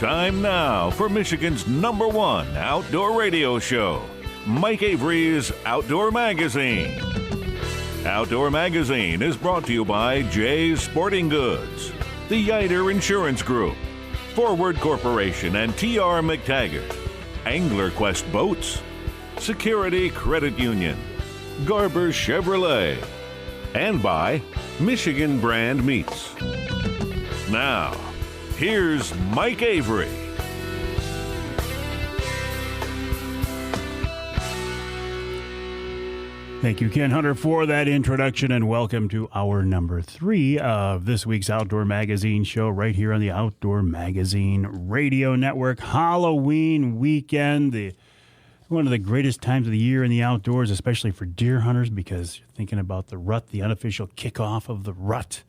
Time now for Michigan's #1 outdoor radio show, Mike Avery's Outdoor Magazine. Outdoor Magazine is brought to you by Jay's Sporting Goods, the Yider Insurance Group, Forward Corporation and T.R. McTaggart, Angler Quest Boats, Security Credit Union, Garber Chevrolet, and by Michigan Brand Meats. Now, here's Mike Avery. Thank you, Ken Hunter, for that introduction, and welcome to our number 3 of this week's Outdoor Magazine show right here on the Outdoor Magazine Radio Network. Halloween weekend, one of the greatest times of the year in the outdoors, especially for deer hunters, because you're thinking about the rut, the unofficial kickoff of the rut.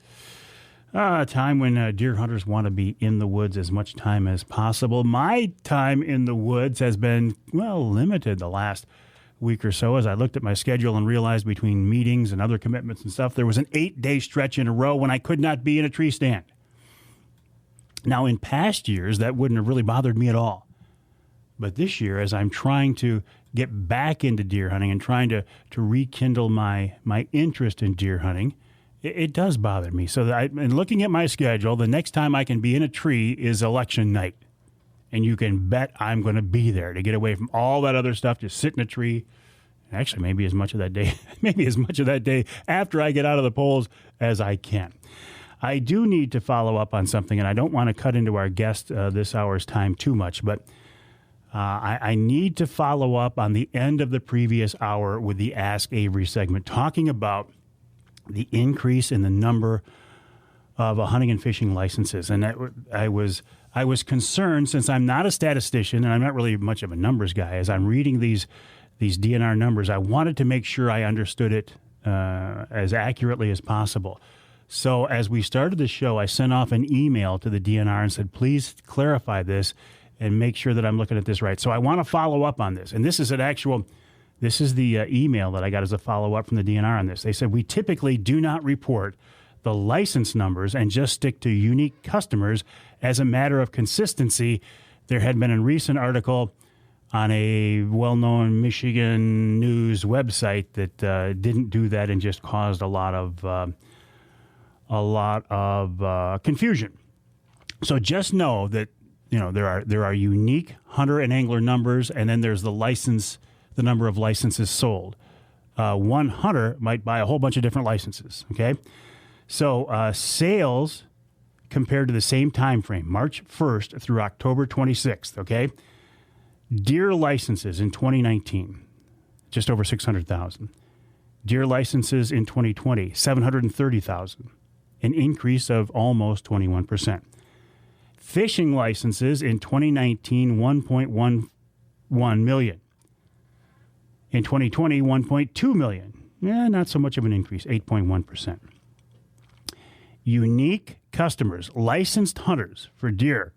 A time when deer hunters want to be in the woods as much time as possible. My time in the woods has been, limited the last week or so as I looked at my schedule and realized between meetings and other commitments and stuff, there was an 8-day stretch in a row when I could not be in a tree stand. Now, in past years, that wouldn't have really bothered me at all. But this year, as I'm trying to get back into deer hunting and trying to rekindle my interest in deer hunting, it does bother me. So and looking at my schedule, the next time I can be in a tree is election night. And you can bet I'm going to be there to get away from all that other stuff, just sit in a tree. Actually, maybe as much of that day after I get out of the polls as I can. I do need to follow up on something, and I don't want to cut into our guest this hour's time too much, but I need to follow up on the end of the previous hour with the Ask Avery segment, talking about the increase in the number of hunting and fishing licenses. And I was concerned, since I'm not a statistician and I'm not really much of a numbers guy, as I'm reading these DNR numbers, I wanted to make sure I understood it as accurately as possible. So as we started the show, I sent off an email to the DNR and said, please clarify this and make sure that I'm looking at this right. So I want to follow up on this. And this is the email that I got as a follow-up from the DNR on this. They said, we typically do not report the license numbers and just stick to unique customers as a matter of consistency. There had been a recent article on a well-known Michigan news website that didn't do that and just caused a lot of confusion. So just know that there are unique hunter and angler numbers, and then there's the number of licenses sold. One hunter might buy a whole bunch of different licenses. Okay. So sales compared to the same time frame, March 1st through October 26th, okay? Deer licenses in 2019, just over 600,000. Deer licenses in 2020, 730,000, an increase of almost 21%. Fishing licenses in 2019, 1.11 million. In 2020, 1.2 million. Yeah, not so much of an increase, 8.1%. Unique customers, licensed hunters for deer.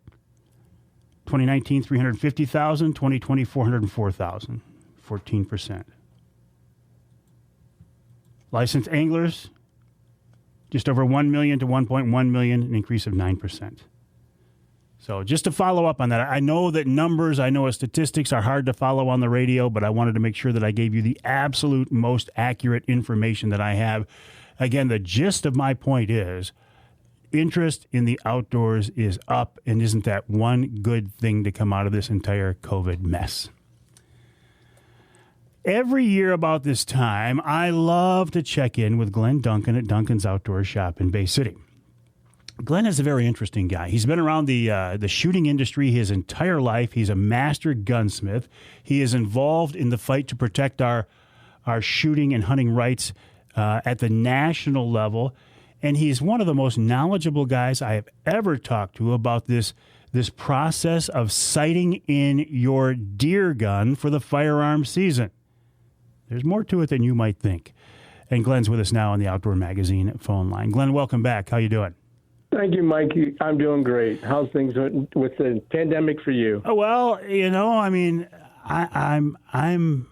2019, 350,000. 2020, 404,000. 14%. Licensed anglers, just over 1 million to 1.1 million, an increase of 9%. So just to follow up on that, I know that numbers, statistics are hard to follow on the radio, but I wanted to make sure that I gave you the absolute most accurate information that I have. Again, the gist of my point is interest in the outdoors is up, and isn't that one good thing to come out of this entire COVID mess? Every year about this time, I love to check in with Glen Duncan at Duncan's Outdoor Shop in Bay City. Glen is a very interesting guy. He's been around the shooting industry his entire life. He's a master gunsmith. He is involved in the fight to protect our shooting and hunting rights at the national level. And he's one of the most knowledgeable guys I have ever talked to about this process of sighting in your deer gun for the firearm season. There's more to it than you might think. And Glen's with us now on the Outdoor Magazine phone line. Glen, welcome back. How you doing? Thank you, Mike. I'm doing great. How's things with the pandemic for you? Well, I'm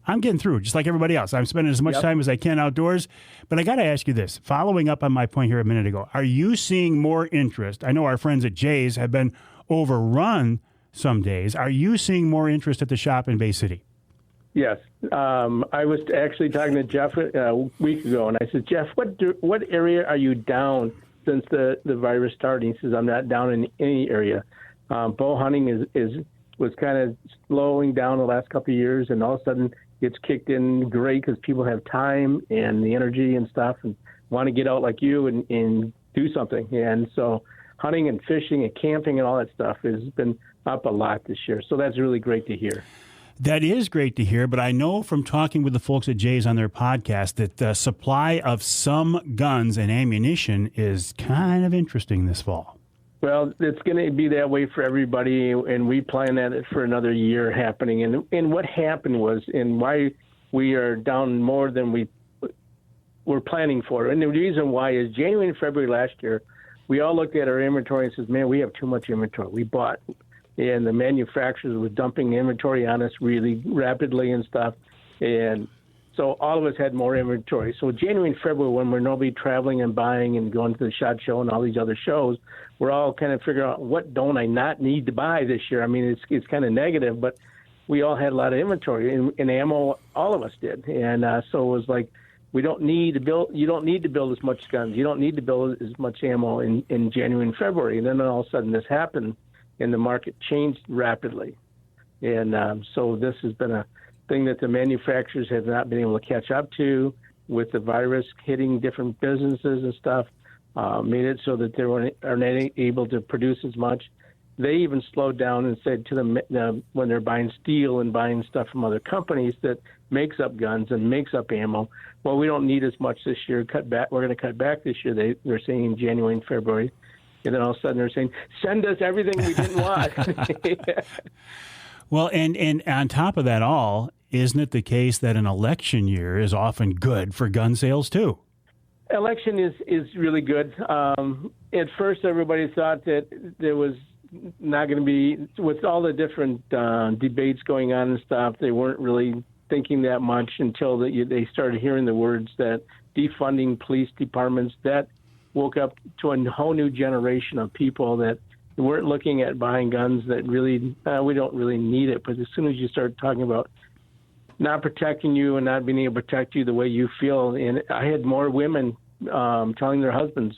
I'm getting through just like everybody else. I'm spending as much time as I can outdoors. But I got to ask you this, following up on my point here a minute ago, are you seeing more interest? I know our friends at Jay's have been overrun some days. Are you seeing more interest at the shop in Bay City? Yes. I was actually talking to Jeff a week ago, and I said, Jeff, what area are you down since the virus started? He says, I'm not down in any area. Bow hunting was kind of slowing down the last couple of years, and all of a sudden it's kicked in great because people have time and the energy and stuff and want to get out like you and do something. And so hunting and fishing and camping and all that stuff has been up a lot this year. So that's really great to hear. That is great to hear, but I know from talking with the folks at Jay's on their podcast that the supply of some guns and ammunition is kind of interesting this fall. Well, it's going to be that way for everybody, and we plan that for another year happening. And what happened was, and why we are down more than we were planning for, and the reason why is January and February last year, we all looked at our inventory and says, man, we have too much inventory. We bought, and the manufacturers were dumping inventory on us really rapidly and stuff. And so all of us had more inventory. So January and February, when we're nobody traveling and buying and going to the SHOT Show and all these other shows, we're all kind of figuring out what don't I not need to buy this year. I mean, it's kind of negative, but we all had a lot of inventory and ammo. All of us did, and so it was like we don't need to build. You don't need to build as much guns. You don't need to build as much ammo in January and February. And then all of a sudden this happened, and the market changed rapidly, and so this has been a thing that the manufacturers have not been able to catch up to with the virus hitting different businesses and stuff, made it so that they are not able to produce as much. They even slowed down and said to them when they're buying steel and buying stuff from other companies that makes up guns and makes up ammo, well, we don't need as much this year. Cut back. We're going to cut back this year. They're saying in January and February. And then all of a sudden they're saying, send us everything we didn't want. Well, and on top of that all, isn't it the case that an election year is often good for gun sales too? Election is really good. At first, everybody thought that there was not going to be, with all the different debates going on and stuff, they weren't really thinking that much until they started hearing the words that defunding police departments. That woke up to a whole new generation of people that weren't looking at buying guns that really, we don't really need it. But as soon as you start talking about not protecting you and not being able to protect you the way you feel, and I had more women telling their husbands,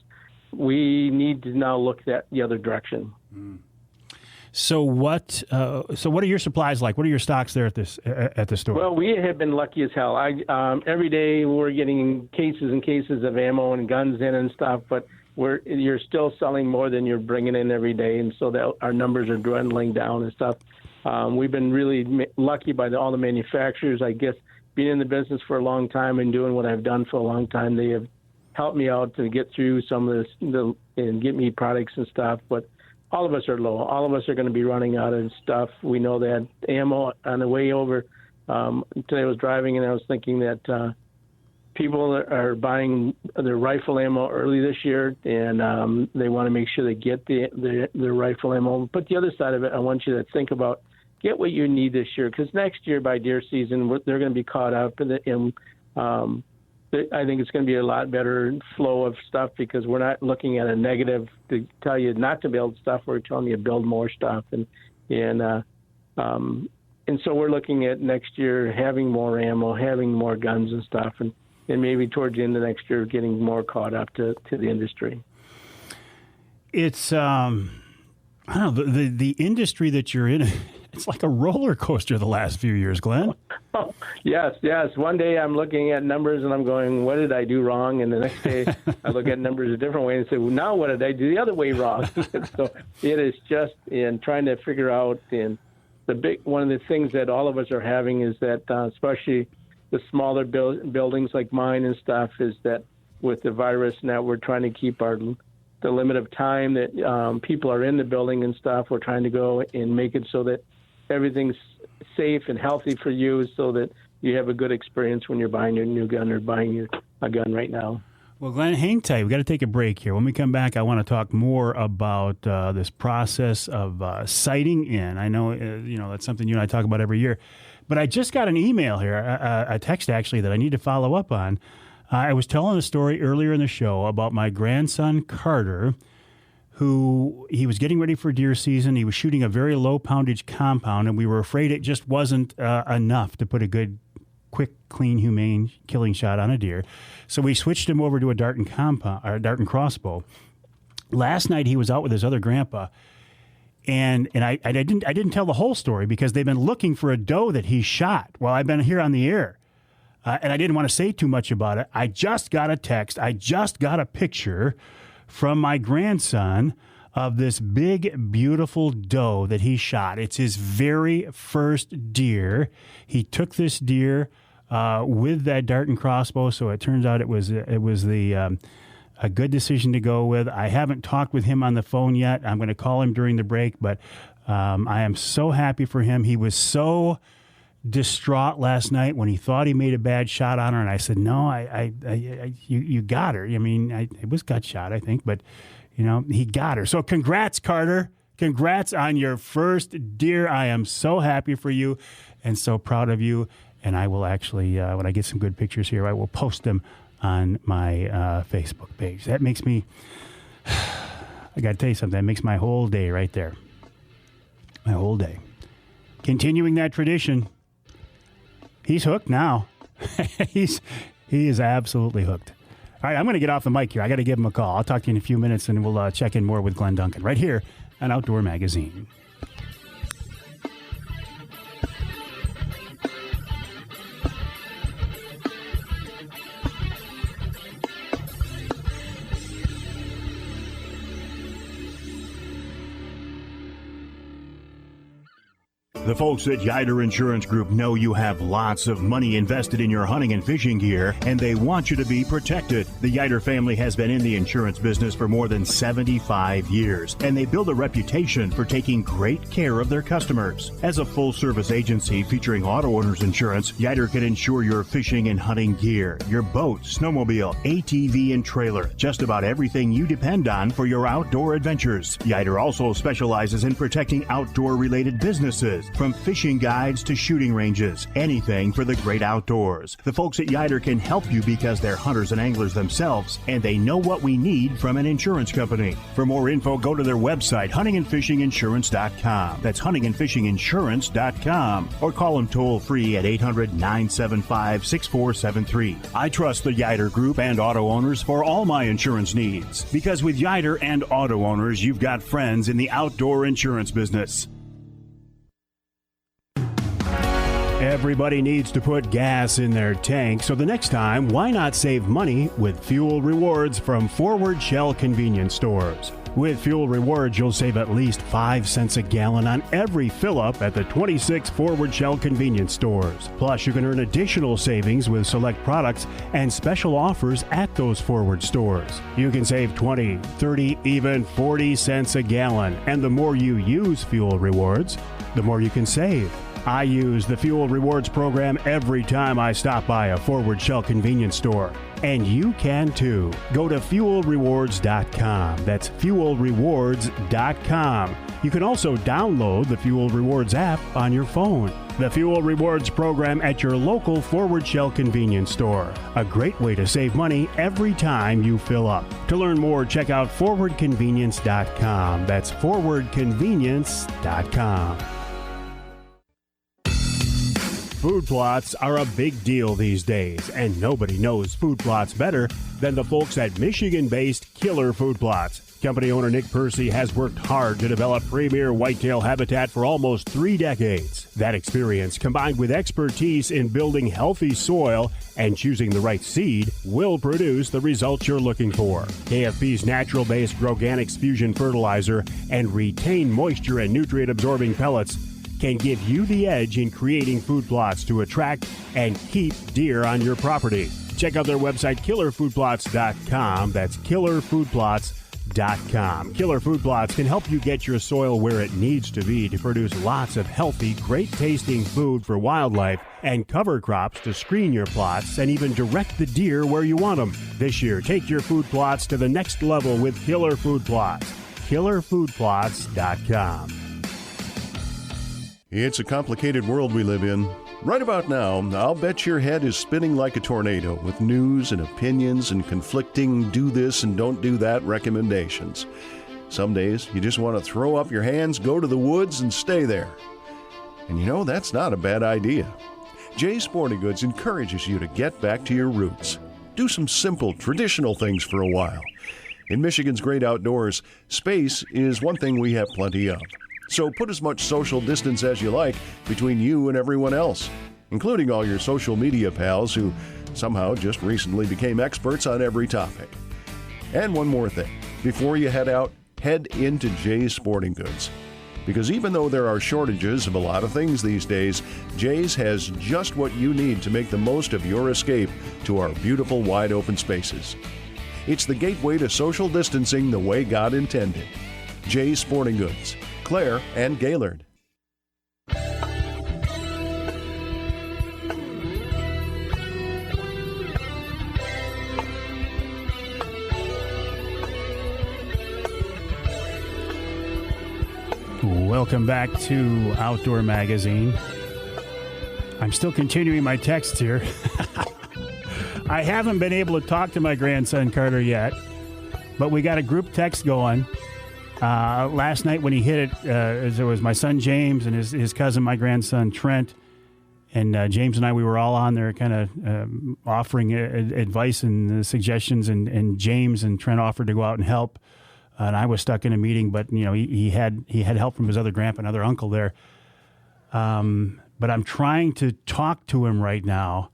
we need to now look at the other direction. So what are your supplies like? What are your stocks there at the store? Well, we have been lucky as hell. Every day we're getting cases and cases of ammo and guns in and stuff, but you're still selling more than you're bringing in every day, and so that our numbers are dwindling down and stuff. We've been really lucky by all the manufacturers. I guess being in the business for a long time and doing what I've done for a long time, they have helped me out to get through some of this and get me products and stuff. But all of us are low. All of us are going to be running out of stuff. We know that. Ammo on the way over. Today I was driving and I was thinking that people are buying their rifle ammo early this year, and they want to make sure they get their rifle ammo. But the other side of it, I want you to think about, get what you need this year, because next year by deer season, they're going to be caught up, and I think it's going to be a lot better flow of stuff because we're not looking at a negative to tell you not to build stuff. We're telling you to build more stuff, and so we're looking at next year having more ammo, having more guns and stuff, and maybe towards the end of next year getting more caught up to the industry. It's I don't know, the industry that you're in. It's like a roller coaster the last few years, Glenn. Oh, yes. One day I'm looking at numbers and I'm going, what did I do wrong? And the next day I look at numbers a different way and say, well, now what did I do the other way wrong? So it is just in trying to figure out. And one of the things that all of us are having is that, especially the smaller buildings like mine and stuff, is that with the virus now we're trying to keep the limit of time that people are in the building and stuff. We're trying to go and make it so that everything's safe and healthy for you so that you have a good experience when you're buying your new gun or buying a gun right now. Well, Glenn, hang tight. We've got to take a break here. When we come back, I want to talk more about this process of sighting in. I know, that's something you and I talk about every year. But I just got an email here, a text actually, that I need to follow up on. I was telling a story earlier in the show about my grandson, Carter, who he was getting ready for deer season. He was shooting a very low poundage compound, and we were afraid it just wasn't enough to put a good, quick, clean, humane killing shot on a deer. So we switched him over to a dart and crossbow. Last night he was out with his other grandpa, and I didn't tell the whole story because they've been looking for a doe that he shot while I've been here on the air. And I didn't want to say too much about it. I just got a text. I just got a picture from my grandson of this big, beautiful doe that he shot. It's his very first deer. He took this deer with that dart and crossbow, so it turns out it was a good decision to go with. I haven't talked with him on the phone yet. I'm going to call him during the break, but I am so happy for him. He was so distraught last night when he thought he made a bad shot on her, and I said, "No, you got her. I mean, it was gut shot, I think, but he got her. So congrats, Carter. Congrats on your first deer. I am so happy for you, and so proud of you. And I will actually, when I get some good pictures here, I will post them on my Facebook page. That makes me. I got to tell you something. That makes my whole day right there. My whole day. Continuing that tradition. He's hooked now. He is absolutely hooked. All right, I'm going to get off the mic here. I got to give him a call. I'll talk to you in a few minutes, and we'll check in more with Glen Duncan right here on Outdoor Magazine. The folks at Yider Insurance Group know you have lots of money invested in your hunting and fishing gear, and they want you to be protected. The Yider family has been in the insurance business for more than 75 years, and they build a reputation for taking great care of their customers. As a full-service agency featuring auto owners insurance, Yider can insure your fishing and hunting gear, your boat, snowmobile, ATV, and trailer, just about everything you depend on for your outdoor adventures. Yider also specializes in protecting outdoor-related businesses, from fishing guides to shooting ranges, anything for the great outdoors. The folks at Yider can help you because they're hunters and anglers themselves, and they know what we need from an insurance company. For more info, go to their website, huntingandfishinginsurance.com. That's huntingandfishinginsurance.com. Or call them toll-free at 800-975-6473. I trust the Yider Group and auto owners for all my insurance needs, because with Yider and auto owners, you've got friends in the outdoor insurance business. Everybody needs to put gas in their tank, so the next time, why not save money with fuel rewards from Forward Shell convenience stores? With fuel rewards, you'll save at least 5 cents a gallon on every fill-up at the 26 Forward Shell convenience stores. Plus, you can earn additional savings with select products and special offers at those Forward stores. You can save 20, 30, even 40 cents a gallon. And the more you use fuel rewards, the more you can save. I use the Fuel Rewards program every time I stop by a Forward Shell convenience store. And you can too. Go to fuelrewards.com. That's fuelrewards.com. You can also download the Fuel Rewards app on your phone. The Fuel Rewards program at your local Forward Shell convenience store. A great way to save money every time you fill up. To learn more, check out forwardconvenience.com. That's forwardconvenience.com. Food plots are a big deal these days, and nobody knows food plots better than the folks at Michigan-based Killer Food Plots. Company owner Nick Percy has worked hard to develop premier whitetail habitat for almost 3 decades. That experience, combined with expertise in building healthy soil and choosing the right seed, will produce the results you're looking for. KFP's natural-based Groganics Fusion Fertilizer and Retain Moisture and nutrient-absorbing pellets can give you the edge in creating food plots to attract and keep deer on your property. Check out their website, killerfoodplots.com. That's killerfoodplots.com. Killer Food Plots can help you get your soil where it needs to be to produce lots of healthy, great-tasting food for wildlife and cover crops to screen your plots and even direct the deer where you want them. This year, take your food plots to the next level with Killer Food Plots. killerfoodplots.com. It's a complicated world we live in. Right about now, I'll bet your head is spinning like a tornado with news and opinions and conflicting do this and don't do that recommendations. Some days, you just want to throw up your hands, go to the woods, and stay there. And you know, that's not a bad idea. Jay's Sporting Goods encourages you to get back to your roots. Do some simple, traditional things for a while. In Michigan's great outdoors, space is one thing we have plenty of. So put as much social distance as you like between you and everyone else, including all your social media pals who somehow just recently became experts on every topic. And one more thing. Before you head out, head into Jay's Sporting Goods. Because even though there are shortages of a lot of things these days, Jay's has just what you need to make the most of your escape to our beautiful wide open spaces. It's the gateway to social distancing the way God intended. Jay's Sporting Goods, Clare and Gaylord. Welcome back to Outdoor Magazine. I'm still continuing my texts here. I haven't been able to talk to my grandson Carter yet, but we got a group text going. Last night when he hit it, there was my son James and his cousin, my grandson Trent, and James and I, we were all on there kind of offering advice and suggestions, and James and Trent offered to go out and help. And I was stuck in a meeting, but you know he had help from his other grandpa and other uncle there. But I'm trying to talk to him right now,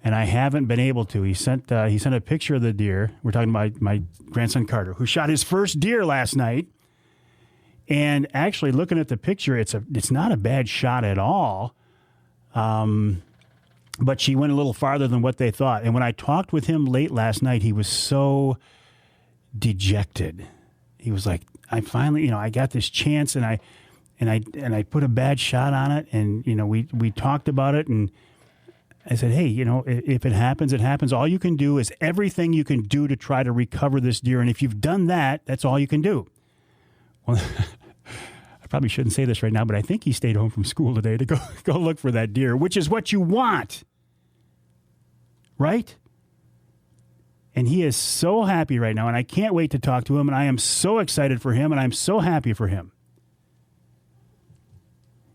and I haven't been able to. He sent a picture of the deer. We're talking about my grandson Carter, who shot his first deer last night. And actually, looking at the picture, it's not a bad shot at all. But she went a little farther than what they thought. And when I talked with him late last night, he was so dejected. He was like, I finally, I got this chance, and I put a bad shot on it, and we talked about it, and I said, hey, if it happens, it happens. All you can do is everything you can do to try to recover this deer, and if you've done that, that's all you can do. Well, I probably shouldn't say this right now, but I think he stayed home from school today to go look for that deer, which is what you want, right? And he is so happy right now, and I can't wait to talk to him, and I am so excited for him, and I'm so happy for him.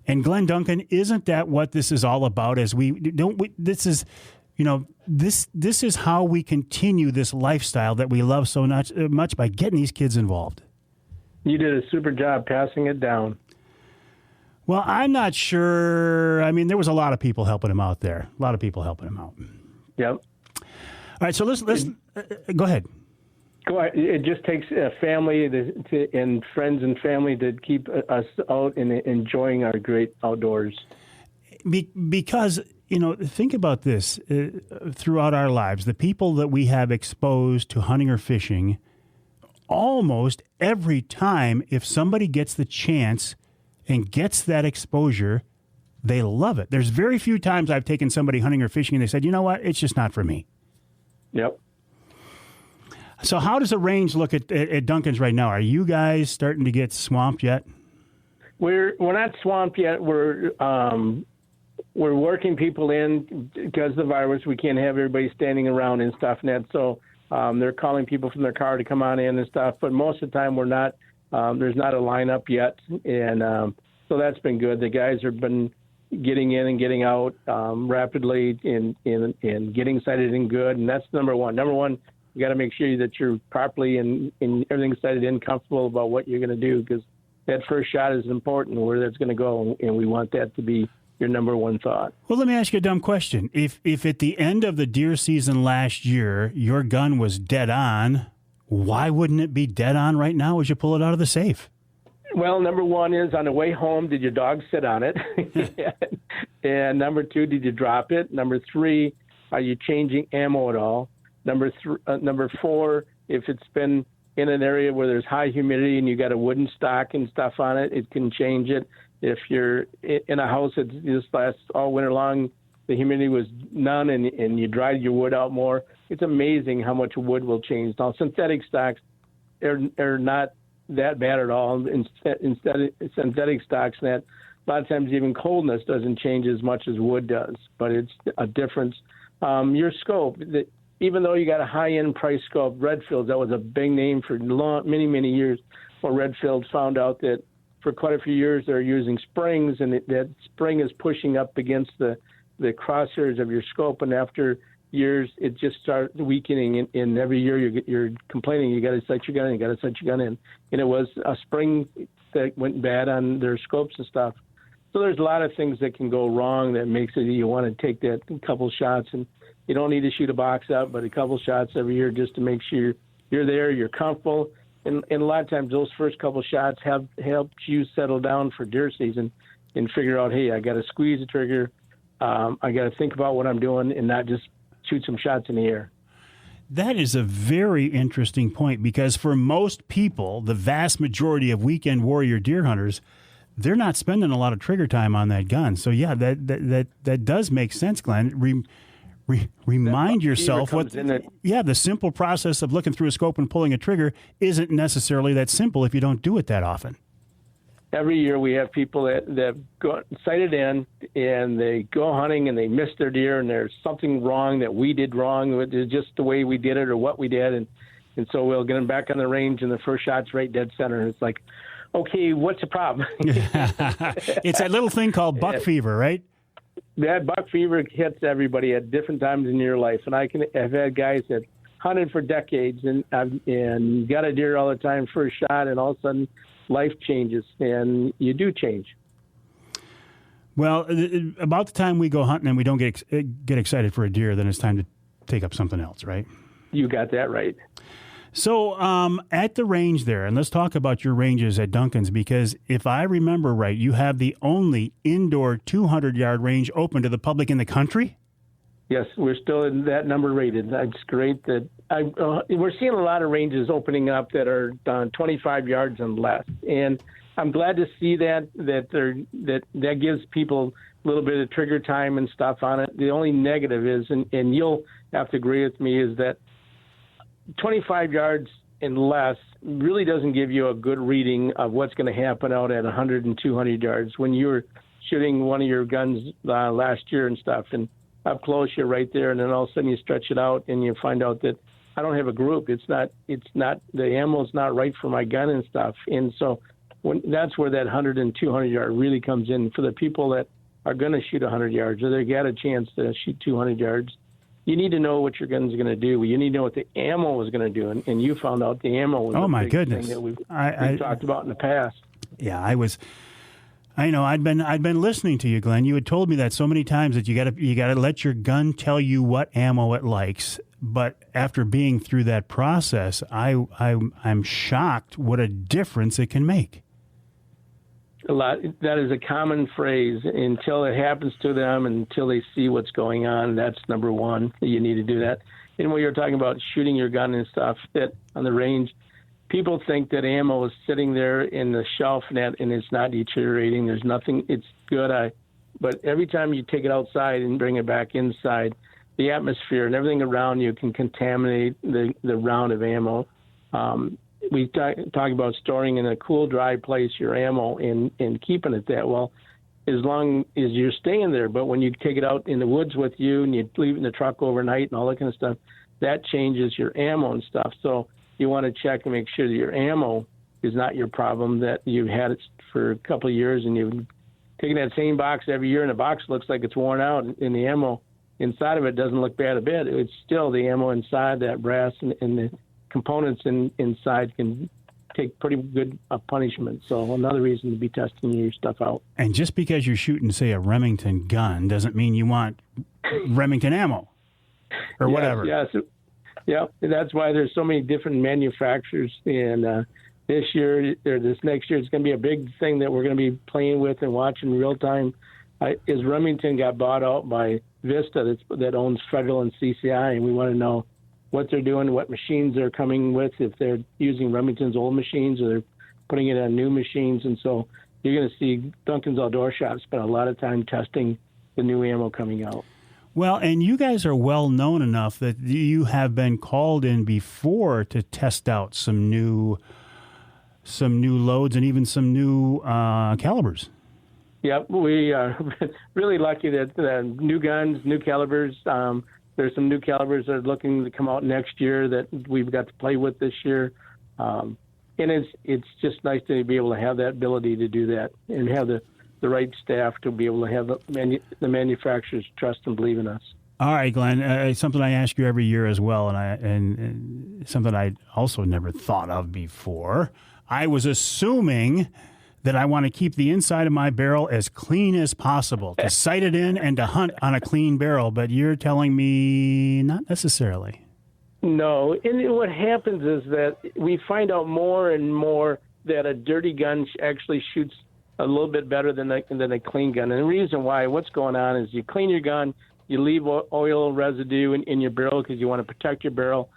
And Glen, Duncan, isn't that what this is all about? This is how we continue this lifestyle that we love so much by getting these kids involved. You did a super job passing it down. Well, I'm not sure. I mean, there was a lot of people helping him out there. A lot of people helping him out. Yep. All right, so let's go ahead. Go ahead. It just takes a family and friends and family to keep us out and enjoying our great outdoors. Because, think about this. Throughout our lives, the people that we have exposed to hunting or fishing, almost every time, if somebody gets the chance and gets that exposure, they love it. There's very few times I've taken somebody hunting or fishing and they said, you know what, it's just not for me. Yep. So how does the range look at Duncan's right now? Are you guys starting to get swamped yet? We're not swamped yet. We're working people in because of the virus. We can't have everybody standing around and stuff. And that, so they're calling people from their car to come on in and stuff. But most of the time, we're not. There's not a lineup yet, and so that's been good. The guys have been getting in and getting out rapidly and getting sighted in good, and that's number one. Number one, you got to make sure that you're properly and everything's sighted in, comfortable about what you're going to do, because that first shot is important, where that's going to go, and we want that to be your number one thought. Well, let me ask you a dumb question. If at the end of the deer season last year, your gun was dead on, why wouldn't it be dead on right now as you pull it out of the safe? Well, number one is, on the way home, did your dog sit on it? And number two, did you drop it? Number three, are you changing ammo at all? Number four, if it's been in an area where there's high humidity and you got a wooden stock and stuff on it, it can change it. If you're in a house that just lasts all winter long, the humidity was none, and you dried your wood out more, it's amazing how much wood will change. Now, synthetic stocks are not that bad at all. Instead, synthetic stocks that a lot of times even coldness doesn't change as much as wood does, but it's a difference. Your scope, even though you got a high-end price scope, Redfield, that was a big name for many, many years. Well, Redfield found out that for quite a few years they're using springs, and that spring is pushing up against the crosshairs of your scope, and after years it just starts weakening, and every year you're complaining you got to set your gun in, and it was a spring that went bad on their scopes and stuff. So there's a lot of things that can go wrong that makes it you want to take that couple shots, and you don't need to shoot a box up, but a couple shots every year just to make sure you're there, you're comfortable. And a lot of times those first couple shots have helped you settle down for deer season and figure out, hey, I got to squeeze the trigger. I got to think about what I'm doing and not just shoot some shots in the air. That is a very interesting point, because for most people, the vast majority of weekend warrior deer hunters, they're not spending a lot of trigger time on that gun. So yeah, that does make sense, Glenn. Remind yourself the simple process of looking through a scope and pulling a trigger isn't necessarily that simple if you don't do it that often. Every year we have people that go sighted in and they go hunting and they miss their deer, and there's something wrong that we did wrong. It's just the way we did it or what we did. And so we'll get them back on the range and the first shot's right dead center. And it's like, okay, what's the problem? It's that little thing called buck fever, right? That buck fever hits everybody at different times in your life. And I've had guys that hunted for decades and got a deer all the time, first shot, and all of a sudden life changes, and you do change. Well, about the time we go hunting and we don't get excited for a deer, then it's time to take up something else, right? You got that right. So at the range there, and let's talk about your ranges at Duncan's, because if I remember right, you have the only indoor 200-yard range open to the public in the country? Yes, we're still in that number rated. That's great. That we're seeing a lot of ranges opening up that are 25 yards and less, and I'm glad to see that gives people a little bit of trigger time and stuff on it. The only negative is, and you'll have to agree with me, is that 25 yards and less really doesn't give you a good reading of what's going to happen out at 100 and 200 yards. When you were shooting one of your guns last year and stuff, and up close you're right there, and then all of a sudden you stretch it out and you find out that I don't have a group. It's not the ammo's not right for my gun and stuff. And so that's where that 100 and 200 yard really comes in for the people that are going to shoot 100 yards or they got a chance to shoot 200 yards. You need to know what your gun's going to do. You need to know what the ammo was going to do, and you found out the ammo was my goodness thing that we've talked about in the past. Yeah, I know. I'd been listening to you, Glenn. You had told me that so many times that you got to let your gun tell you what ammo it likes. But after being through that process, I'm shocked what a difference it can make. A lot. That is a common phrase. Until it happens to them, until they see what's going on, that's number one. You need to do that. And when you're talking about shooting your gun and stuff on the range, people think that ammo is sitting there in the shelf net and it's not deteriorating. There's nothing. It's good. But every time you take it outside and bring it back inside, the atmosphere and everything around you can contaminate the round of ammo. We talk about storing in a cool, dry place your ammo and keeping it that well, as long as you're staying there. But when you take it out in the woods with you and you leave it in the truck overnight and all that kind of stuff, that changes your ammo and stuff. So you want to check and make sure that your ammo is not your problem, that you've had it for a couple of years and you've taken that same box every year and the box looks like it's worn out and the ammo inside of it doesn't look bad a bit. It's still the ammo inside, that brass and the components inside can take pretty good punishment. So another reason to be testing your stuff out. And just because you're shooting, say, a Remington gun doesn't mean you want Remington ammo or whatever. Yes. Yeah, that's why there's so many different manufacturers. And this year or this next year, it's going to be a big thing that we're going to be playing with and watching real time. Is Remington got bought out by Vista that owns Federal and CCI, and we want to know what they're doing, what machines they're coming with, if they're using Remington's old machines or they're putting it on new machines. And so you're going to see Duncan's Outdoor Shop spend a lot of time testing the new ammo coming out. Well, and you guys are well known enough that you have been called in before to test out some new loads and even some new calibers. Yep, we are really lucky that new guns, new calibers. There's some new calibers that are looking to come out next year that we've got to play with this year, and it's just nice to be able to have that ability to do that and have the right staff to be able to have the manufacturers trust and believe in us. All right, Glenn. Something I ask you every year as well, and something I also never thought of before. I was assuming that I want to keep the inside of my barrel as clean as possible, to sight it in and to hunt on a clean barrel, but you're telling me not necessarily. No, and what happens is that we find out more and more that a dirty gun actually shoots a little bit better than a clean gun. And the reason why, what's going on is you clean your gun, you leave oil residue in your barrel because you want to protect your barrel.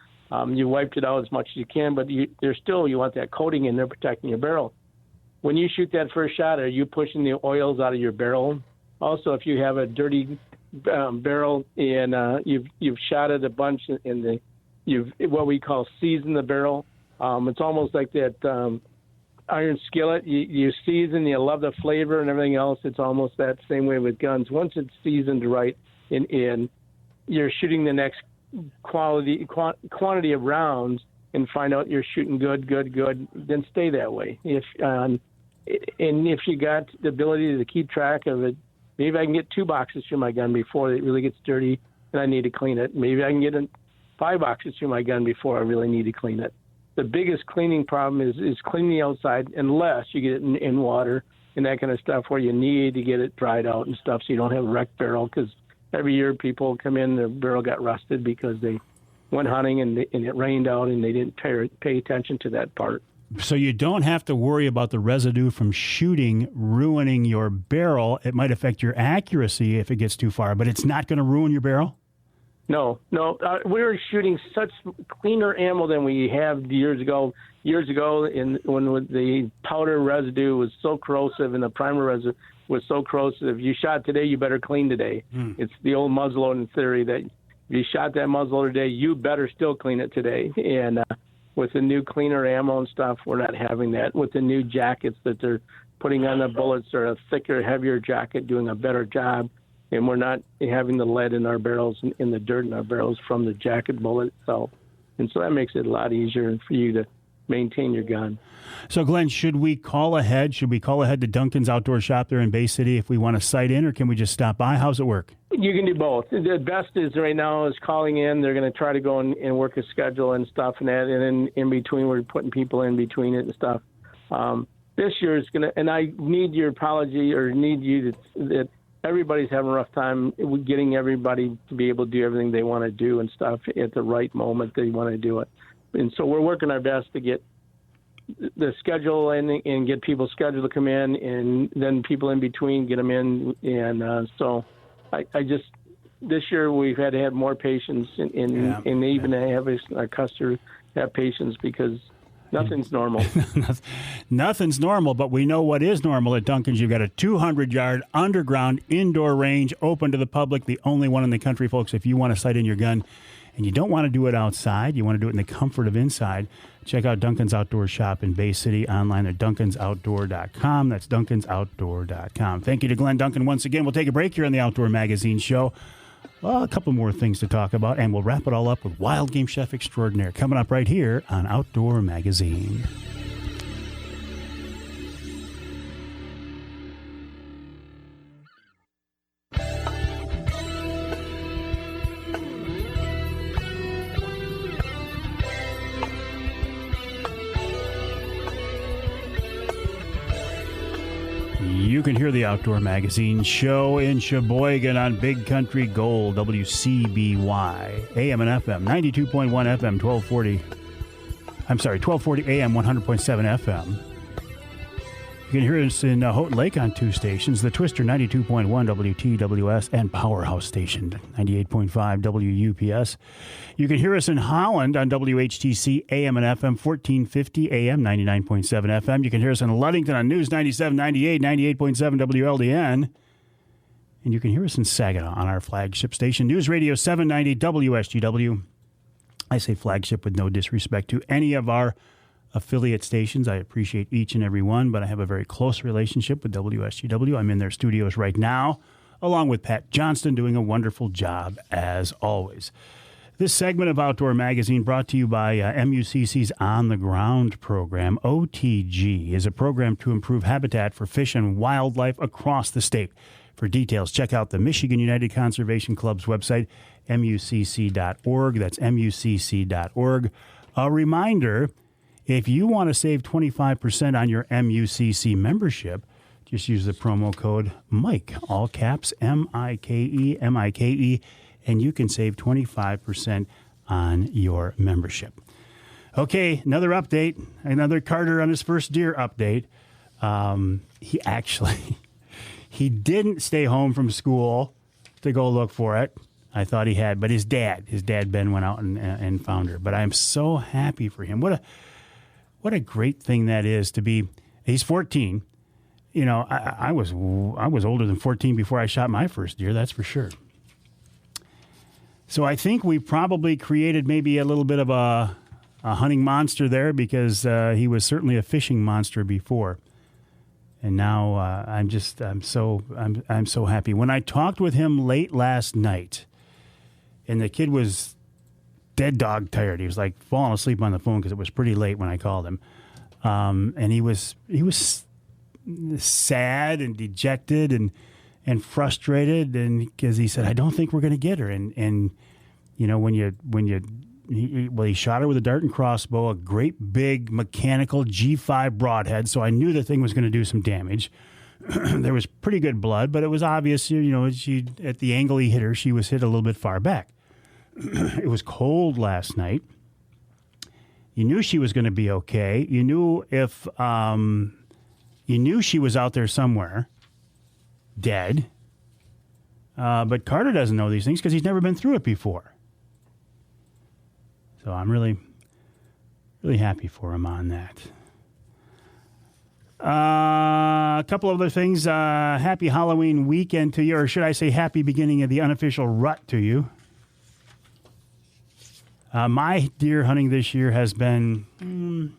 You wiped it out as much as you can, but you want that coating in there protecting your barrel. When you shoot that first shot, are you pushing the oils out of your barrel? Also, if you have a dirty barrel and you've shot it a bunch you've what we call seasoned the barrel. It's almost like that iron skillet. You season, you love the flavor and everything else. It's almost that same way with guns. Once it's seasoned right, and you're shooting the next quantity of rounds and find out you're shooting good, then stay that way. And if you got the ability to keep track of it, maybe I can get 2 boxes through my gun before it really gets dirty and I need to clean it. Maybe I can get 5 boxes through my gun before I really need to clean it. The biggest cleaning problem is cleaning the outside unless you get it in water and that kind of stuff where you need to get it dried out and stuff so you don't have a wrecked barrel, because every year people come in, their barrel got rusted because they went hunting and it rained out and they didn't pay attention to that part. So you don't have to worry about the residue from shooting ruining your barrel. It might affect your accuracy if it gets too far, but it's not going to ruin your barrel? No. We were shooting such cleaner ammo than we have years ago. When the powder residue was so corrosive and the primer residue was so corrosive, if you shot today, you better clean today. It's the old muzzleloading theory that if you shot that muzzleloader today, you better still clean it today. And with the new cleaner ammo and stuff, we're not having that. With the new jackets that they're putting on the bullets, they're a thicker, heavier jacket, doing a better job. And we're not having the lead in our barrels and the dirt in our barrels from the jacket bullet itself. And so that makes it a lot easier for you to maintain your gun. So, Glenn, should we call ahead? Should we call ahead to Duncan's Outdoor Shop there in Bay City if we want to sight in, or can we just stop by? How's it work? You can do both. The best is right now is calling in. They're going to try to go and work a schedule and stuff and that. And then in between, we're putting people in between it and stuff. This year is going to, and I need your apology or need you that everybody's having a rough time getting everybody to be able to do everything they want to do and stuff at the right moment they want to do it. And so we're working our best to get the schedule and get people scheduled to come in, and then people in between get them in. And so I just, this year we've had to have more patience and even have our customers have patience because nothing's normal. Nothing's normal, but we know what is normal at Duncan's. You've got a 200-yard underground indoor range open to the public, the only one in the country, folks. If you want to sight in your gun and you don't want to do it outside, you want to do it in the comfort of inside, check out Duncan's Outdoor Shop in Bay City online at duncansoutdoor.com. That's duncansoutdoor.com. Thank you to Glen Duncan once again. We'll take a break here on the Outdoor Magazine Show. Well, a couple more things to talk about, and we'll wrap it all up with Wild Game Chef Extraordinaire coming up right here on Outdoor Magazine. You can hear the Outdoor Magazine Show in Sheboygan on Big Country Gold, WCBY, AM and FM, 92.1 FM, 1240 AM, 100.7 FM. You can hear us in Houghton Lake on 2 stations, the Twister 92.1 WTWS and Powerhouse Station 98.5 WUPS. You can hear us in Holland on WHTC AM and FM 1450 AM 99.7 FM. You can hear us in Ludington on News 97.98 98.7 WLDN. And you can hear us in Saginaw on our flagship station, News Radio 790 WSGW. I say flagship with no disrespect to any of our affiliate stations. I appreciate each and every one, but I have a very close relationship with WSGW. I'm in their studios right now, along with Pat Johnston, doing a wonderful job as always. This segment of Outdoor Magazine brought to you by MUCC's On the Ground program. OTG is a program to improve habitat for fish and wildlife across the state. For details, check out the Michigan United Conservation Club's website, mucc.org. That's mucc.org. A reminder, if you want to save 25% on your MUCC membership, just use the promo code MIKE, all caps, M-I-K-E, M-I-K-E, and you can save 25% on your membership. Okay, another update, another Carter on his first deer update. He didn't stay home from school to go look for it. I thought he had, but his dad Ben went out and found her. But I am so happy for him. What a great thing that is to be. He's 14. You know, I was older than 14 before I shot my first deer. That's for sure. So I think we probably created maybe a little bit of a hunting monster there, because he was certainly a fishing monster before. And now I'm so happy. When I talked with him late last night, and the kid was dead dog tired. He was like falling asleep on the phone because it was pretty late when I called him. And he was sad and dejected and frustrated, and because he said, I don't think we're going to get her. And you know, he shot her with a dart and crossbow, a great big mechanical G5 broadhead. So I knew the thing was going to do some damage. There was pretty good blood, but it was obvious, you know, at the angle he hit her, she was hit a little bit far back. It was cold last night. You knew she was going to be okay. You knew she was out there somewhere, dead. But Carter doesn't know these things because he's never been through it before. So I'm really, really happy for him on that. A couple of other things. Happy Halloween weekend to you, or should I say happy beginning of the unofficial rut to you. My deer hunting this year has been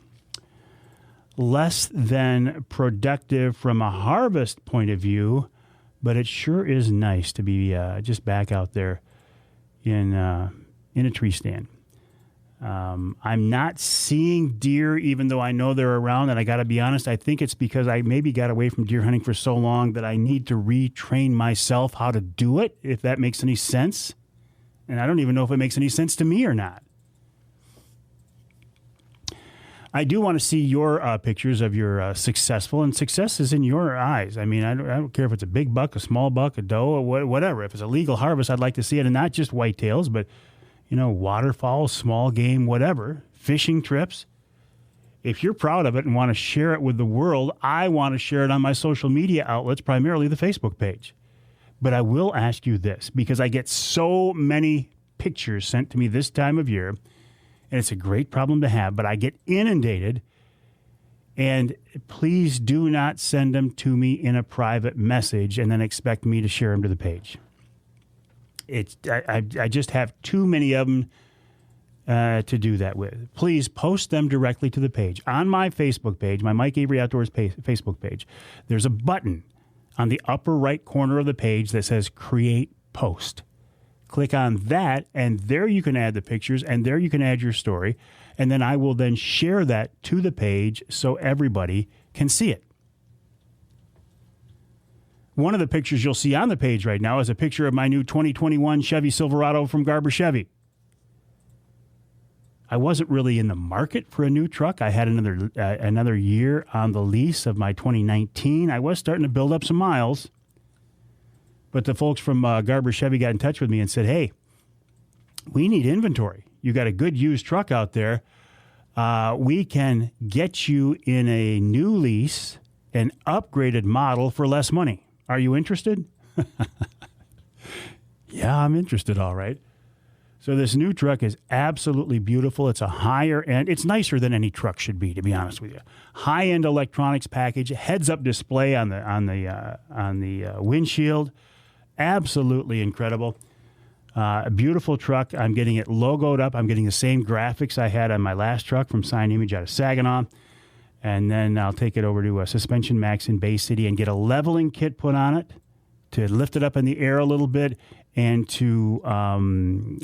less than productive from a harvest point of view, but it sure is nice to be just back out there in a tree stand. I'm not seeing deer, even though I know they're around, and I got to be honest, I think it's because I maybe got away from deer hunting for so long that I need to retrain myself how to do it, if that makes any sense. And I don't even know if it makes any sense to me or not. I do want to see your pictures of your successful, and success is in your eyes. I mean, I don't care if it's a big buck, a small buck, a doe, or whatever. If it's a legal harvest, I'd like to see it, and not just whitetails, but, you know, waterfowl, small game, whatever, fishing trips. If you're proud of it and want to share it with the world, I want to share it on my social media outlets, primarily the Facebook page. But I will ask you this, because I get so many pictures sent to me this time of year, and it's a great problem to have, but I get inundated, and please do not send them to me in a private message and then expect me to share them to the page. I just have too many of them to do that with. Please post them directly to the page. On my Facebook page, my Mike Avery Outdoors Facebook page, there's a button on the upper right corner of the page that says Create Post. Click on that, and there you can add the pictures, and there you can add your story, and then I will then share that to the page so everybody can see it. One of the pictures you'll see on the page right now is a picture of my new 2021 Chevy Silverado from Garber Chevy. I wasn't really in the market for a new truck. I had another year on the lease of my 2019. I was starting to build up some miles. But the folks from Garber Chevy got in touch with me and said, hey, we need inventory. You got a good used truck out there. We can get you in a new lease, an upgraded model for less money. Are you interested? Yeah, I'm interested, all right. So this new truck is absolutely beautiful. It's a higher end. It's nicer than any truck should be, to be honest with you. High-end electronics package, heads-up display on the windshield. Absolutely incredible. A beautiful truck. I'm getting it logoed up. I'm getting the same graphics I had on my last truck from Sign Image out of Saginaw. And then I'll take it over to Suspension Max in Bay City and get a leveling kit put on it to lift it up in the air a little bit and to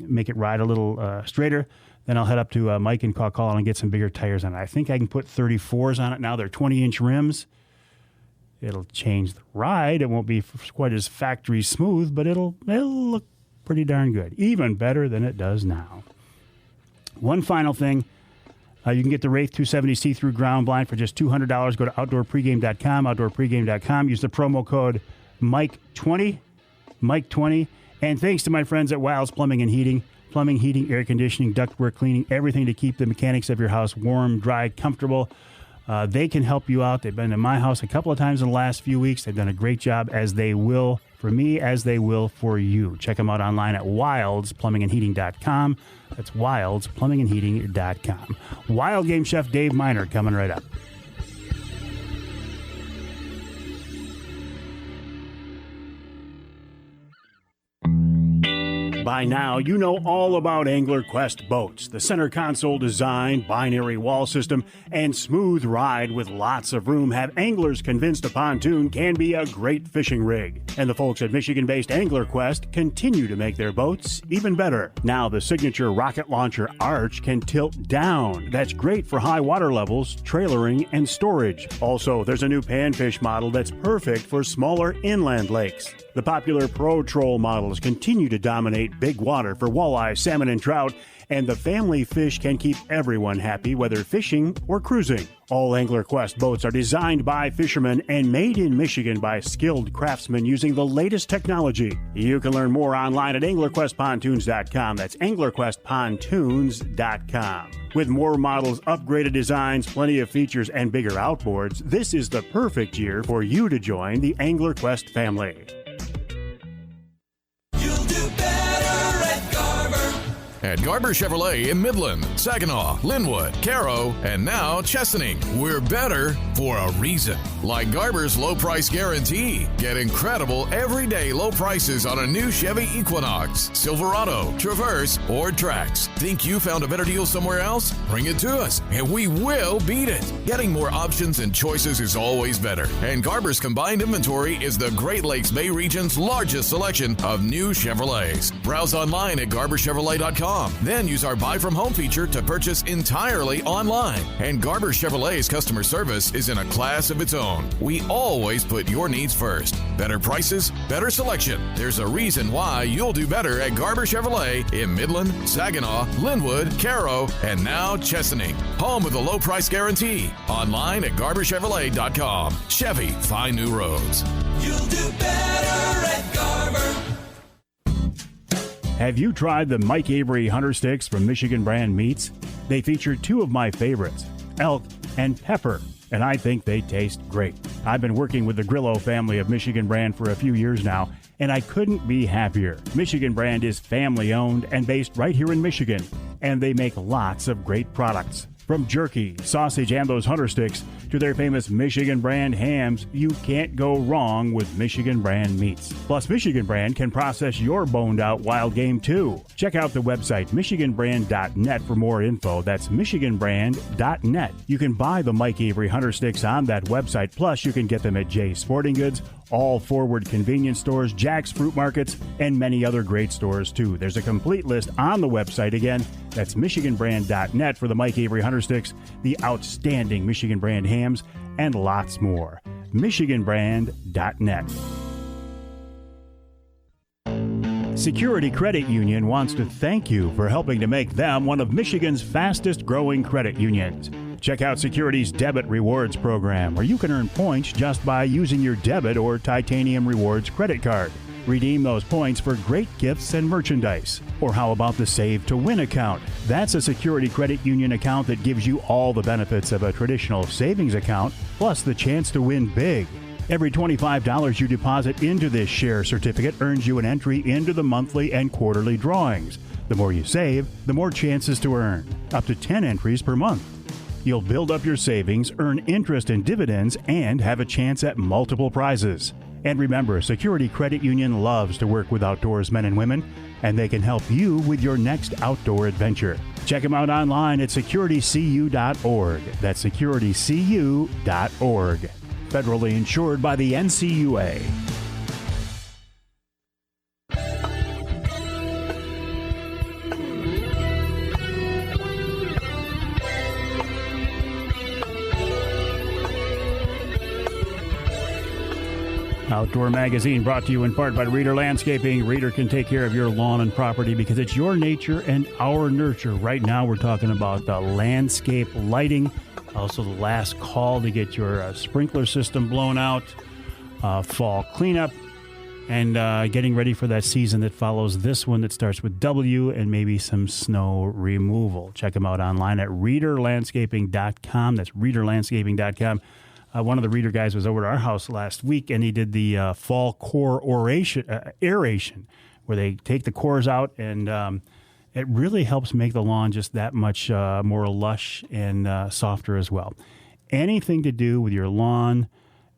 make it ride a little straighter. Then I'll head up to Mike and Call and get some bigger tires on it. I think I can put 34s on it now. They're 20-inch rims. It'll change the ride. It won't be quite as factory smooth, but it'll look pretty darn good. Even better than it does now. One final thing. You can get the Wraith 270 see-through ground blind for just $200. Go to outdoorpregame.com, outdoorpregame.com. Use the promo code Mike20, Mike20. And thanks to my friends at Wilds Plumbing and Heating. Plumbing, heating, air conditioning, ductwork cleaning, everything to keep the mechanics of your house warm, dry, comfortable. They can help you out. They've been in my house a couple of times in the last few weeks. They've done a great job, as they will for me, as they will for you. Check them out online at wildsplumbingandheating.com. That's wildsplumbingandheating.com. Wild Game Chef Dave Minar coming right up. By now, you know all about Angler Quest boats. The center console design, binary wall system, and smooth ride with lots of room have anglers convinced a pontoon can be a great fishing rig. And the folks at Michigan-based Angler Quest continue to make their boats even better. Now the signature rocket launcher Arch can tilt down. That's great for high water levels, trailering, and storage. Also, there's a new panfish model that's perfect for smaller inland lakes. The popular Pro Troll models continue to dominate big water for walleye, salmon, and trout, and the family fish can keep everyone happy, whether fishing or cruising. All Angler Quest boats are designed by fishermen and made in Michigan by skilled craftsmen using the latest technology. You can learn more online at anglerquestpontoons.com. That's anglerquestpontoons.com. With more models, upgraded designs, plenty of features, and bigger outboards, this is the perfect year for you to join the Angler Quest family. At Garber Chevrolet in Midland, Saginaw, Linwood, Caro, and now Chesaning. We're better for a reason. Like Garber's low price guarantee. Get incredible everyday low prices on a new Chevy Equinox, Silverado, Traverse, or Trax. Think you found a better deal somewhere else? Bring it to us, and we will beat it. Getting more options and choices is always better. And Garber's combined inventory is the Great Lakes Bay region's largest selection of new Chevrolets. Browse online at garberchevrolet.com. Then use our Buy From Home feature to purchase entirely online. And Garber Chevrolet's customer service is in a class of its own. We always put your needs first. Better prices, better selection. There's a reason why you'll do better at Garber Chevrolet in Midland, Saginaw, Linwood, Caro, and now Chesaning. Home of the low price guarantee. Online at garberchevrolet.com. Chevy, find new roads. You'll do better at Garber. Have you tried the Mike Avery Hunter Sticks from Michigan Brand Meats? They feature two of my favorites, elk and pepper, and I think they taste great. I've been working with the Grillo family of Michigan Brand for a few years now, and I couldn't be happier. Michigan Brand is family-owned and based right here in Michigan, and they make lots of great products. From jerky, sausage, and those Hunter Sticks to their famous Michigan Brand hams, you can't go wrong with Michigan Brand meats. Plus, Michigan Brand can process your boned-out wild game, too. Check out the website, michiganbrand.net, for more info. That's michiganbrand.net. You can buy the Mike Avery Hunter Sticks on that website. Plus, you can get them at Jay's Sporting Goods, all Forward convenience stores, Jack's Fruit Markets, and many other great stores, too. There's a complete list on the website. Again, that's michiganbrand.net for the Mike Avery Hunter Sticks, the outstanding Michigan Brand hams, and lots more. michiganbrand.net. Security Credit Union wants to thank you for helping to make them one of Michigan's fastest growing credit unions. Check out Security's Debit Rewards program, where you can earn points just by using your debit or Titanium Rewards credit card. Redeem those points for great gifts and merchandise. Or how about the Save to Win account? That's a Security Credit Union account that gives you all the benefits of a traditional savings account, plus the chance to win big. Every $25 you deposit into this share certificate earns you an entry into the monthly and quarterly drawings. The more you save, the more chances to earn. Up to 10 entries per month. You'll build up your savings, earn interest and dividends, and have a chance at multiple prizes. And remember, Security Credit Union loves to work with outdoors men and women, and they can help you with your next outdoor adventure. Check them out online at securitycu.org. That's securitycu.org. Federally insured by the NCUA. Outdoor Magazine brought to you in part by Reader Landscaping. Reader can take care of your lawn and property because it's your nature and our nurture. Right now we're talking about the landscape lighting, also the last call to get your sprinkler system blown out, fall cleanup, and getting ready for that season that follows this one that starts with W and maybe some snow removal. Check them out online at readerlandscaping.com. That's readerlandscaping.com. One of the Reader guys was over at our house last week, and he did the fall core aeration, where they take the cores out, and it really helps make the lawn just that much more lush and softer as well. Anything to do with your lawn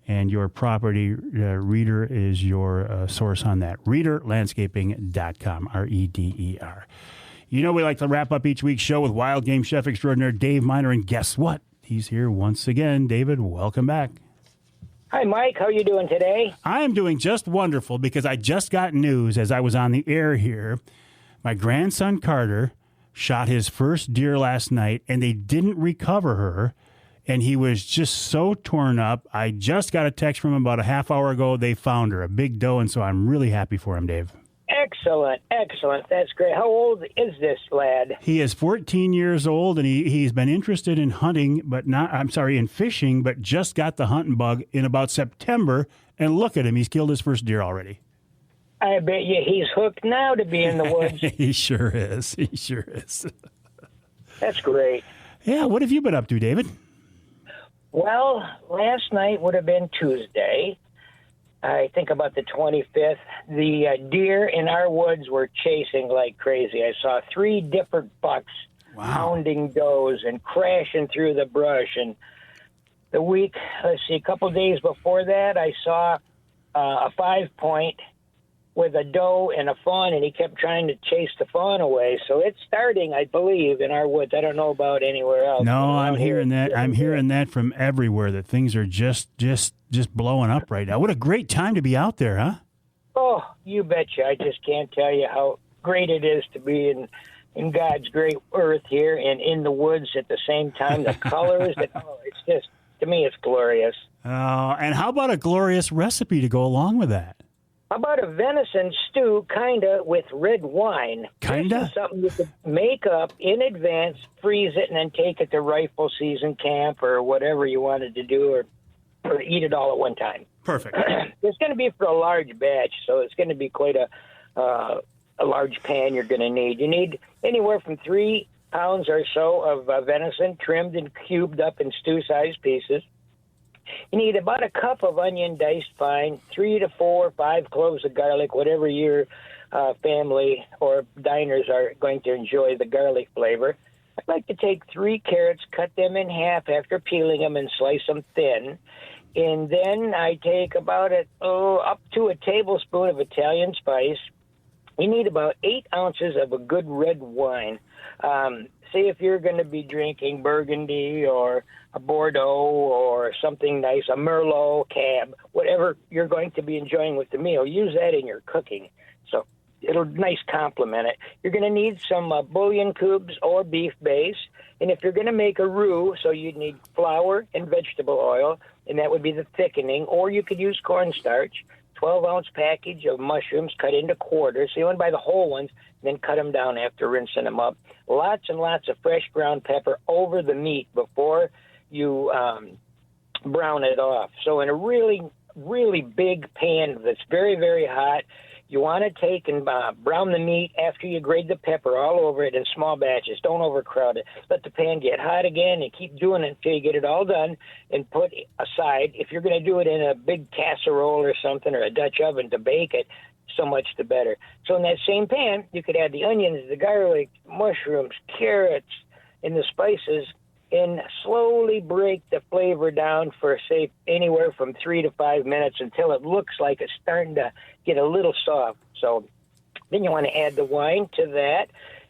and your property, Reader is your source on that. ReaderLandscaping.com, R-E-D-E-R. You know we like to wrap up each week's show with wild game chef extraordinaire Dave Minar, and guess what? He's here once again. David, welcome back. Hi, Mike. How are you doing today? I am doing just wonderful because I just got news as I was on the air here. My grandson Carter shot his first deer last night, and they didn't recover her, and he was just so torn up. I just got a text from him about a half hour ago. They found her, a big doe, and so I'm really happy for him, Dave. Excellent, excellent. That's great. How old is this lad? He is 14 years old, and he's been interested in hunting, in fishing, but just got the hunting bug in about September, and look at him. He's killed his first deer already. I bet you he's hooked now to be in the woods. He sure is. He sure is. That's great. Yeah, what have you been up to, David? Well, last night would have been Tuesday. I think about the 25th. The deer in our woods were chasing like crazy. I saw 3 different bucks hounding does and crashing through the brush. And the week, a couple days before that, I saw a 5-point with a doe and a fawn, and he kept trying to chase the fawn away. So it's starting, I believe, in our woods. I don't know about anywhere else. No, I'm hearing that. I'm hearing that from everywhere, that things are just blowing up right now. What a great time to be out there, huh? Oh, you betcha. I just can't tell you how great it is to be in God's great earth here and in the woods at the same time. The colors, it's just, to me, it's glorious. And how about a glorious recipe to go along with that? How about a venison stew, with red wine? This is something you could make up in advance, freeze it, and then take it to rifle season camp or whatever you wanted to do, or eat it all at one time. Perfect. It's going to be for a large batch, so it's going to be quite a large pan you're going to need. You need anywhere from 3 pounds or so of venison trimmed and cubed up in stew-sized pieces. You need about a cup of onion diced fine, 3 to 4 or 5 cloves of garlic, whatever your family or diners are going to enjoy the garlic flavor. I'd like to take 3 carrots, cut them in half after peeling them, and slice them thin. And then I take about up to a tablespoon of Italian spice. You need about 8 ounces of a good red wine. Say if you're going to be drinking Burgundy or a Bordeaux or something nice, a Merlot, Cab, whatever you're going to be enjoying with the meal, use that in your cooking. So it'll nice complement it. You're going to need some bouillon cubes or beef base. And if you're going to make a roux, so you'd need flour and vegetable oil, and that would be the thickening, or you could use cornstarch. 12-ounce package of mushrooms cut into quarters. So you want to buy the whole ones, then cut them down after rinsing them up. Lots and lots of fresh ground pepper over the meat before you brown it off. So in a really, really big pan that's very, very hot, you want to take and brown the meat after you grate the pepper all over it in small batches. Don't overcrowd it. Let the pan get hot again and keep doing it until you get it all done and put aside. If you're going to do it in a big casserole or something, or a Dutch oven to bake it, so much the better. So in that same pan, you could add the onions, the garlic, mushrooms, carrots, and the spices, and slowly break the flavor down for, say, anywhere from 3 to 5 minutes until it looks like it's starting to get a little soft. So then you want to add the wine to that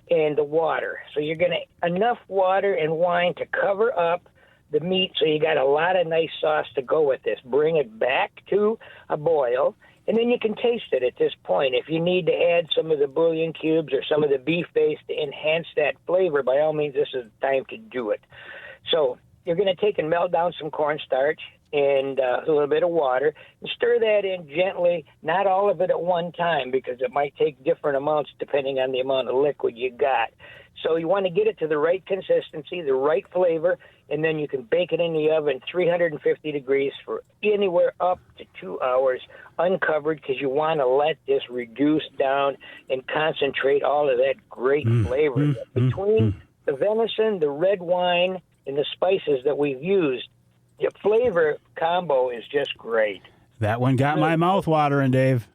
and the water. So you're going to enough water and wine to cover up the meat, so you got a lot of nice sauce to go with this. Bring it back to a boil, and then you can taste it at this point. If you need to add some of the bouillon cubes or some of the beef base to enhance that flavor, by all means, this is the time to do it. So you're going to take and melt down some cornstarch and a little bit of water, and stir that in gently, not all of it at one time, because it might take different amounts depending on the amount of liquid you got. So you want to get it to the right consistency, the right flavor, and then you can bake it in the oven 350 degrees for anywhere up to 2 hours uncovered, because you want to let this reduce down and concentrate all of that great flavor. Between the venison, the red wine, and the spices that we've used, the flavor combo is just great. That one got my mouth watering, Dave.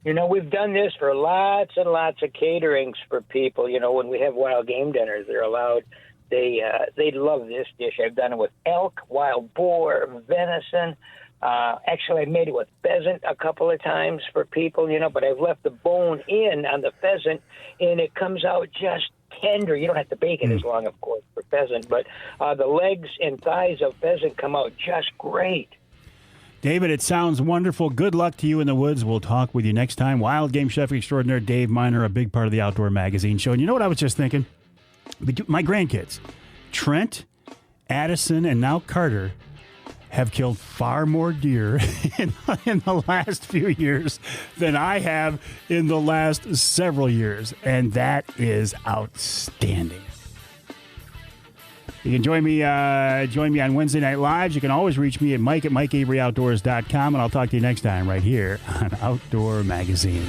You know, we've done this for lots and lots of caterings for people. You know, when we have wild game dinners, they're allowed. They love this dish. I've done it with elk, wild boar, venison. Actually, I've made it with pheasant a couple of times for people, you know, but I've left the bone in on the pheasant, and it comes out just tender. You don't have to bake it as long, of course, for pheasant, but the legs and thighs of pheasant come out just great. David, it sounds wonderful. Good luck to you in the woods. We'll talk with you next time. Wild Game Chef Extraordinaire Dave Minar, a big part of the Outdoor Magazine show. And you know what I was just thinking? My grandkids, Trent, Addison, and now Carter, have killed far more deer in the last few years than I have in the last several years. And that is outstanding. You can join me on Wednesday Night Lives. You can always reach me at Mike at MikeAveryOutdoors.com, and I'll talk to you next time right here on Outdoor Magazine.